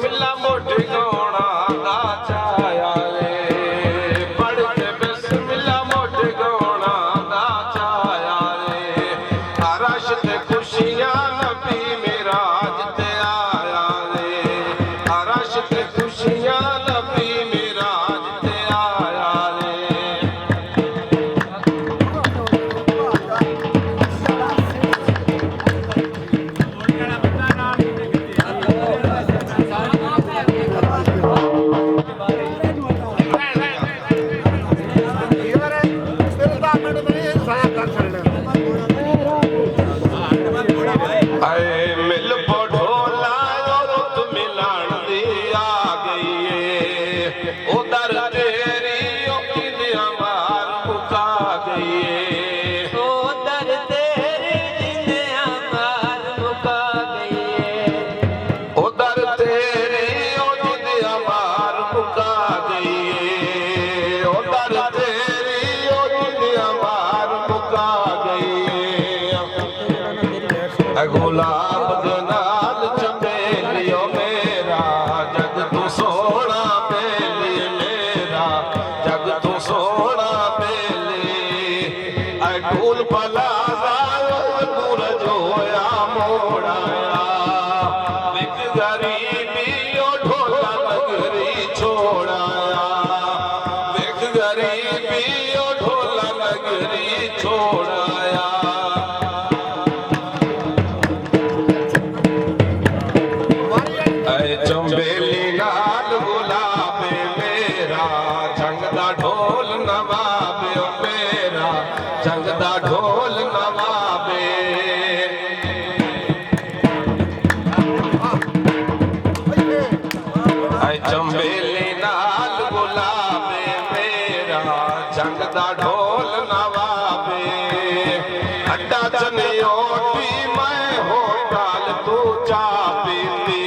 ਬਿਸਮਿਲ੍ਲਾ ਮੁੱਢ ਗਾਉਣਾ ਦਾ ਚਾਇਆ ਰੇ, ਪੜ੍ਹ ਕੇ ਬਿਸਮਿਲ੍ਲਾ ਮੁੱਢ ਗਾਉਣਾ ਦਾ ਚਾਇਆ ਰੇ। ਅਰਸ਼ ਤੇ ਖੁਸ਼ੀਆਂ ਨਬੀ ਮਿਰਾਜ ਤੇ ਆਇਆ ਰੇ, ਅਰਸ਼ ਤੇ ਖੁਸ਼ੀਆਂ ਨਬੀ ਮਿਰਾਜ ਤੇ ਆਇਆ ਰੇ। ਆਏ ਮਿਲ ਪੜੋਲਾ ਰੁੱਤ ਮਿਲਣ ਦੀ ਆ ਗਈ ਏ, ਉਦਰ ਤੇਰੀ ਉਹ ਕਿੰਨਿਆਂ ਮਾਰ ਮੁਕਾ ਗਈ ਏ, ਉਦਰ ਤੇਰੀ ਜਿੰਨਿਆਂ ਮਾਰ ਮੁਕਾ ਗਈ ਏ, ਉਦਰ ਤੇਰੀ ਉਹ ਕਿੰਨਿਆਂ ਮਾਰ ਮੁਕਾ ਗਈ ਏ, ਉਦਰ ਤੇਰੀ ਉਹ ਕਿੰਨਿਆਂ ਮਾਰ ਮੁਕਾ ਗਈ ਏ। ਗੁਲਾਬ ਦੇ ਨਾਲ ਚੰਬੇਲਿਓ ਮੇਰਾ ਜਗ ਤੂੰ ਸੋਹਣਾ ਬੇਲੀ ਮੇਰਾ, ਜਗ ਤੂੰ ਸੋਹਣਾ ਬੇਲੀ। ਐ ਢੋਲ ਪਲਾਜ਼ਾ ਨੂਰਜ ਹੋਇਆ ਮੋੜਾਇਆ, ਵਿਕ ਗਰੀਬੀ ਉਹ ਢੋਲਾ ਨਗਰੀ ਛੋੜਾਇਆ, ਵਿਕ ਗਰੀਬੀ ਉਹ ਢੋਲਾ ਨਗਰੀ ਛੋੜਾਇਆ। ਚੰਬੇਲੀ ਨਾਲ ਗੁਲਾਬੇ ਮੇਰਾ, ਜੰਗ ਦਾ ਢੋਲ ਨਵਾਬੇ ਮੇਰਾ, ਜੰਗ ਦਾ ਢੋਲ ਨਵਾਬੇ। ਐ ਚੰਬੇਲੀ ਨਾਲ ਗੁਲਾਬੇ ਮੇਰਾ, ਜੰਗ ਦਾ ਢੋਲ ਨਵਾਬੇ। ਅੱਡਾ ਚਨਿਓਟੀ ਮੈਂ ਹੋਟਲ ਤੂੰ ਚਾਹ ਪੀਤੀ,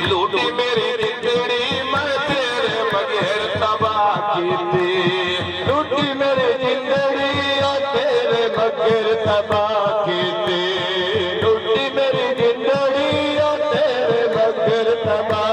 ਲੂਟੀ ਮੇਰੀ ਜ਼ਿੰਦੜੀ ਮੈਂ ਤੇਰੇ ਬਗੈਰ ਤਬਾਹ ਕੀਤੀ, ਲੂਟੀ ਮੇਰੀ ਜ਼ਿੰਦੜੀ ਆ ਤੇਰੇ ਬਗੈਰ ਤਬਾਹ ਕੀਤੀ, ਲੂਟੀ ਮੇਰੀ ਜ਼ਿੰਦੜੀ ਆ ਤੇਰੇ ਬਗੈਰ ਤਬਾਹ